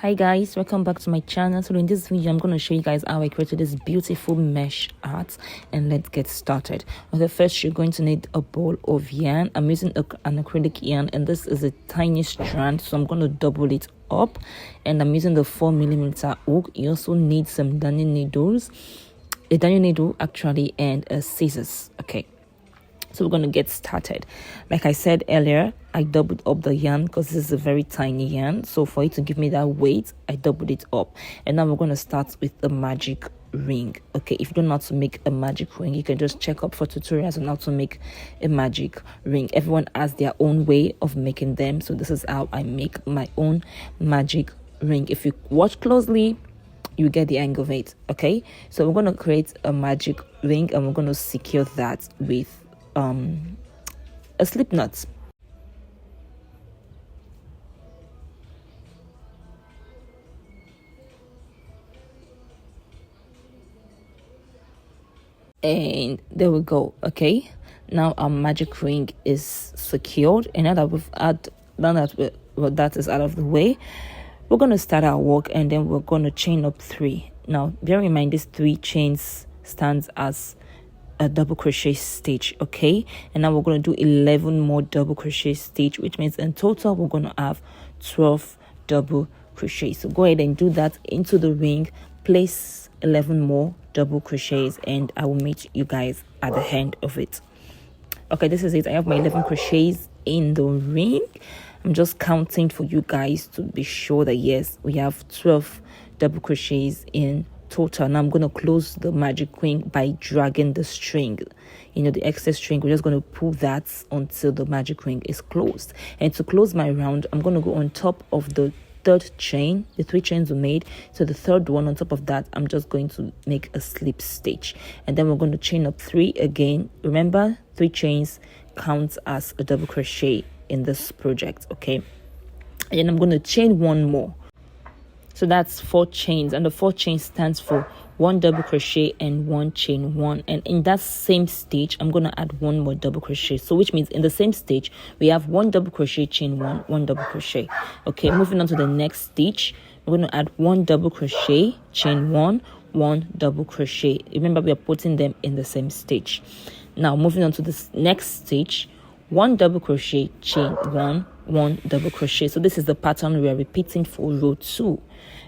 Hi guys, welcome back to my channel. So in this video I'm going to show you guys how I created this beautiful mesh art, and let's get started. Okay, first you're going to need a ball of yarn. I'm using an acrylic yarn, and this is a tiny strand, so I'm going to double it up, and I'm using the 4mm hook. You also need some darning needles, a darning needle actually, and scissors. Okay, so we're going to get started. Like I said earlier, I doubled up the yarn because this is a very tiny yarn. So for it to give me that weight, I doubled it up. And now we're going to start with the magic ring. Okay, if you don't know how to make a magic ring, you can just check up for tutorials on how to make a magic ring. Everyone has their own way of making them. So this is how I make my own magic ring. If you watch closely, you get the hang of it. Okay, so we're going to create a magic ring, and we're going to secure that with a slip knot. And there we go. Okay, now our magic ring is secured, and now that we've that is out of the way, we're going to start our work, and then we're going to chain up 3. Now bear in mind, these 3 chains stands as a double crochet stitch. Okay, and now we're going to do 11 more double crochet stitch, which means in total we're going to have 12 double crochet. So go ahead and do that into the ring, place 11 more double crochets, and I will meet you guys at the end of it. Okay, this is it. I have my 11 crochets in the ring. I'm just counting for you guys to be sure that yes, we have 12 double crochets in total. Now I'm going to close the magic ring by dragging the string, the excess string. We're just going to pull that until the magic ring is closed. And to close my round, I'm going to go on top of the 3rd chain. The 3 chains were made, so the 3rd one on top of that, I'm just going to make a slip stitch, and then we're going to chain up 3 again. Remember, 3 chains counts as a double crochet in this project. Okay, and then I'm going to chain 1 more. So that's 4 chains, and the 4 chain stands for 1 double crochet and 1 chain 1. And in that same stitch, I'm going to add 1 more double crochet. So which means in the same stitch, we have 1 double crochet, chain 1, 1 double crochet. Okay, moving on to the next stitch, we're going to add 1 double crochet, chain 1, 1 double crochet. Remember, we are putting them in the same stitch. Now moving on to this next stitch, 1 double crochet, chain 1, 1 double crochet. So this is the pattern we are repeating for row 2.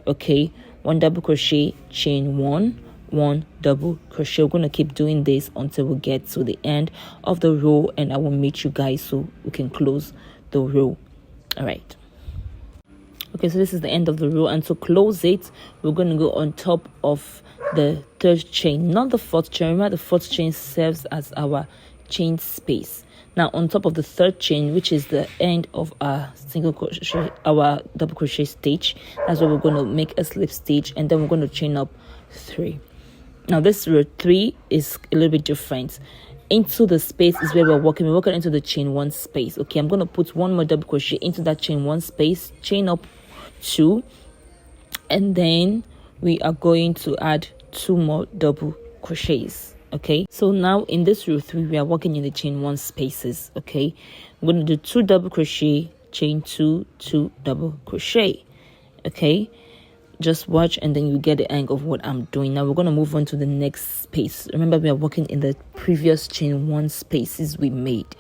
Okay, 1 double crochet, chain 1, 1 double crochet. We're going to keep doing this until we get to the end of the row, and I will meet you guys so we can close the row. All right. Okay, so this is the end of the row, and to close it, we're going to go on top of the 3rd chain, not the 4th chain. Remember, the 4th chain serves as our chain space. Now on top of the 3rd chain, which is the end of our single crochet, our double crochet stitch, that's where we're going to make a slip stitch, and then we're going to chain up 3. Now this row 3 is a little bit different. Into the space is where we're working into the chain 1 space. Okay, I'm going to put 1 more double crochet into that chain 1 space, chain up 2, and then we are going to add 2 more double crochets. Okay, so now in this row 3, we are working in the chain 1 spaces. Okay, I'm going to do 2 double crochet, chain 2, 2 double crochet. Okay, just watch, and then you get the hang of what I'm doing. Now we're going to move on to the next space. Remember, we are working in the previous chain 1 spaces we made.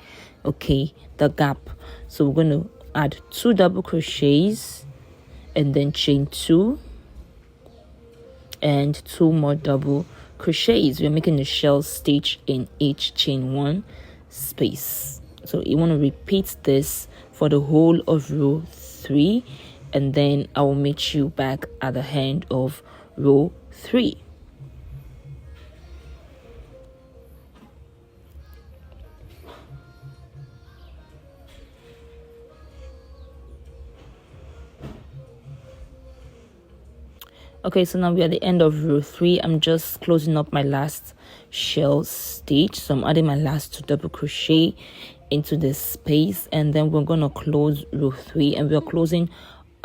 Okay, the gap. So we're going to add 2 double crochets, and then chain 2 and 2 more double crochets. We're making a shell stitch in each chain 1 space. So you want to repeat this for the whole of row 3, and then I will meet you back at the end of row 3. Okay, so now we're at the end of row 3. I'm just closing up my last shell stitch, so I'm adding my last 2 double crochet into this space, and then we're going to close row 3, and we're closing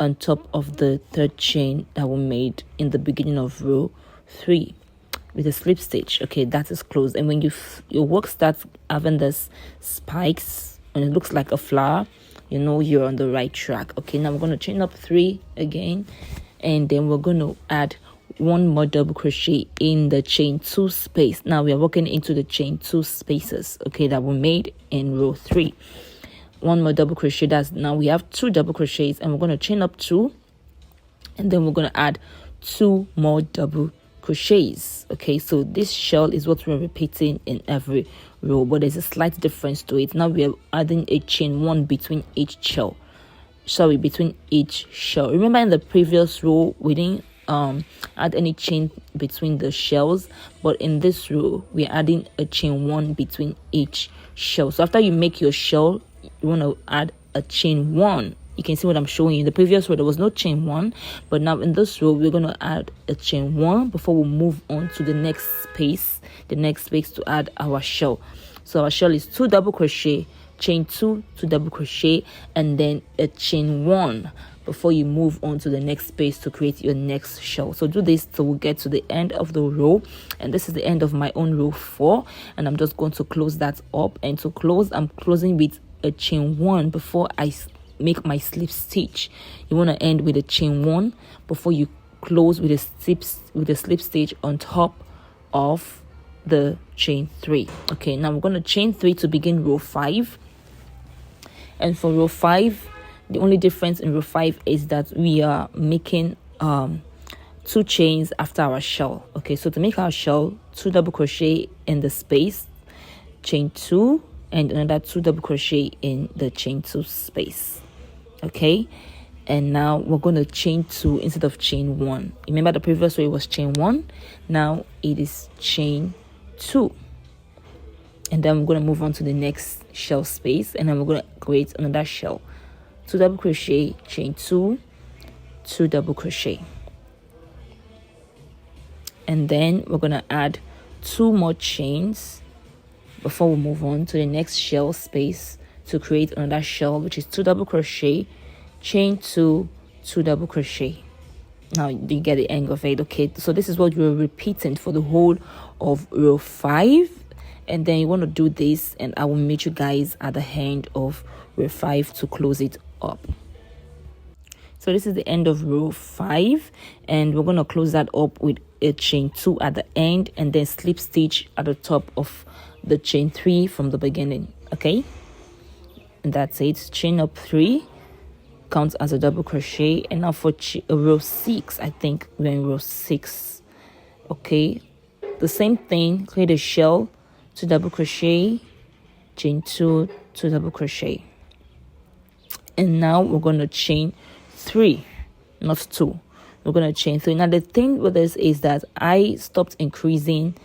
on top of the 3rd chain that we made in the beginning of row 3 with a slip stitch. Okay, that is closed, and when your work starts having this spikes and it looks like a flower, you know you're on the right track. Okay, now we're going to chain up 3 again, and then we're going to add 1 more double crochet in the chain 2 space. Now we are working into the chain 2 spaces, okay, that we made in row 3. 1 more double crochet. That's now we have 2 double crochets, and we're going to chain up 2, and then we're going to add 2 more double crochets. Okay, so this shell is what we're repeating in every row, but there's a slight difference to it. Now we are adding a chain 1 between each shell. Between each shell. Remember, in the previous row we didn't add any chain between the shells, but in this row we're adding a chain 1 between each shell. So after you make your shell, you want to add a chain 1. You can see what I'm showing you. In the previous row there was no chain 1, but now in this row we're going to add a chain 1 before we move on to the next space to add our shell. So our shell is 2 double crochet, chain 2, 2 double crochet, and then a chain 1 before you move on to the next space to create your next shell. So do this till we get to the end of the row, and this is the end of my own row 4, and I'm just going to close that up. And to close, I'm closing with a chain 1 before I make my slip stitch. You want to end with a chain 1 before you close with a slip stitch on top of the chain 3. Okay, now we're going to chain 3 to begin row 5. And for row 5, the only difference in row 5 is that we are making 2 chains after our shell. Okay, so to make our shell, 2 double crochet in the space, chain 2, and another 2 double crochet in the chain 2 space. Okay, and now we're going to chain 2 instead of chain 1. Remember, the previous way was chain 1, now it is chain 2. And then we're going to move on to the next shell space, and then we're going to create another shell. 2 double crochet, chain 2, 2 double crochet, and then we're going to add 2 more chains before we move on to the next shell space to create another shell, which is 2 double crochet, chain 2, 2 double crochet. Now you get the hang of it. Okay, so this is what we're repeating for the whole of row 5, and then you want to do this, and I will meet you guys at the end of row 5 to close it up. So this is the end of row 5, and we're going to close that up with a chain 2 at the end, and then slip stitch at the top of the chain 3 from the beginning. Okay, and that's it. Chain up 3 counts as a double crochet, and now for row 6, I think we're in row 6. Okay, the same thing. Create a shell, 2 double crochet, chain 2, 2 double crochet, and now we're going to chain 3, not 2. We're going to chain 3. Now the thing with this is that I stopped increasing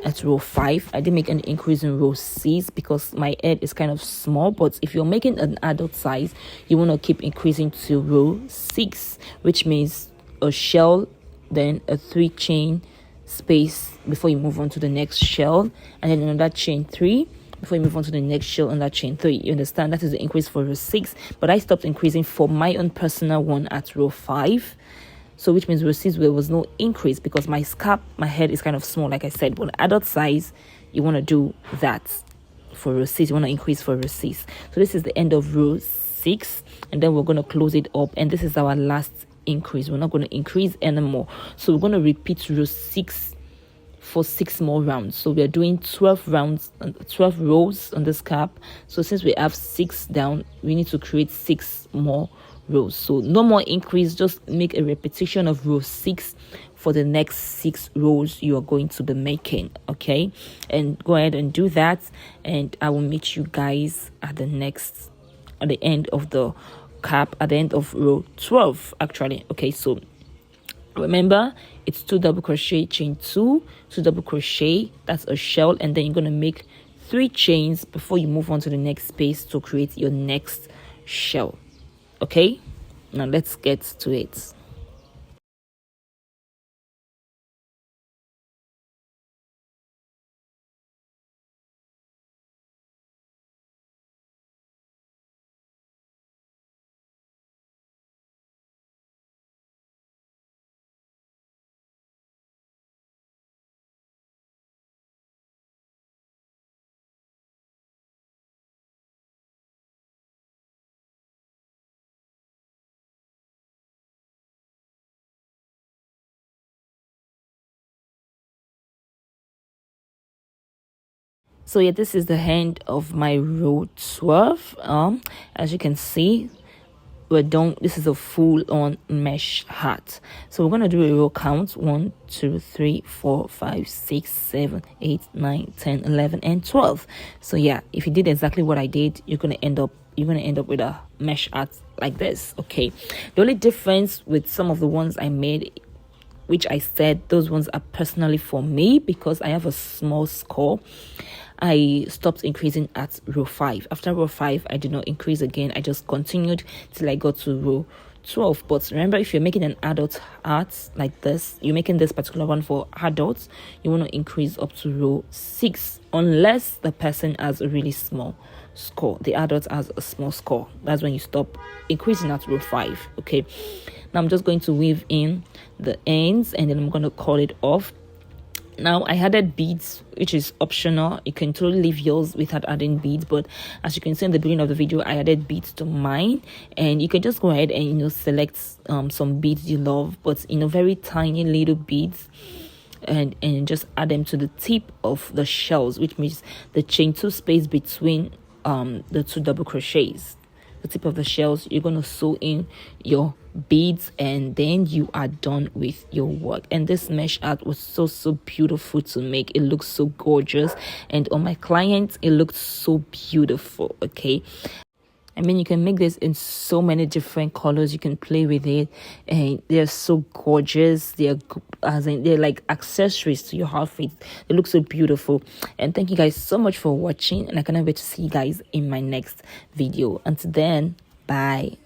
at row 5. I didn't make an increase in row 6 because my head is kind of small, but if you're making an adult size, you want to keep increasing to row 6, which means a shell, then a 3 chain space before you move on to the next shell, and then another chain 3 before you move on to the next shell and that chain 3. You understand? That is the increase for row 6, but I stopped increasing for my own personal one at row 5. So which means row 6 there was no increase because my head is kind of small, like I said. But adult size, you want to do that for row 6. You want to increase for row 6. So this is the end of row 6, and then we're going to close it up, and this is our last increase. We're not going to increase anymore, so we're going to repeat row 6 for 6 more rounds. So we are doing 12 rows on this cap. So since we have 6 down, we need to create 6 more rows. So no more increase, just make a repetition of row 6 for the next 6 rows you are going to be making. Okay, and go ahead and do that, and I will meet you guys at the end of the cap, at the end of row 12 actually. Okay, so remember, it's 2 double crochet, chain 2, 2 double crochet, that's a shell, and then you're going to make 3 chains before you move on to the next space to create your next shell. Okay, now let's get to it. So yeah, this is the end of my row 12. As you can see, we're done. This is a full-on mesh hat. So we're gonna do a row count: 1 2 3 4 5 6 7 8 9 10 11 and 12. So yeah, if you did exactly what I did, you're gonna end up with a mesh hat like this. Okay, the only difference with some of the ones I made, which I said those ones are personally for me because I have a small score, I stopped increasing at row 5. After row 5, I did not increase again. I just continued till I got to row 12. But remember, if you're making an adult art like this, you're making this particular one for adults, you want to increase up to row 6 unless the person has a really small score. The adult has a small score. That's when you stop increasing at row 5. Okay, now I'm just going to weave in the ends and then I'm going to call it off. Now I added beads, which is optional. You can totally leave yours without adding beads, but as you can see in the beginning of the video, I added beads to mine, and you can just go ahead and select some beads you love, but very tiny little beads, and just add them to the tip of the shells, which means the chain 2 space between the 2 double crochets. The tip of the shells, you're going to sew in your beads, and then you are done with your work. And this mesh art was so beautiful to make. It looks so gorgeous, and on my clients it looked so beautiful. Okay, I mean, you can make this in so many different colors. You can play with it, and they're so gorgeous. They're like accessories to your outfit. They look so beautiful. And thank you guys so much for watching, and I cannot wait to see you guys in my next video. Until then, bye.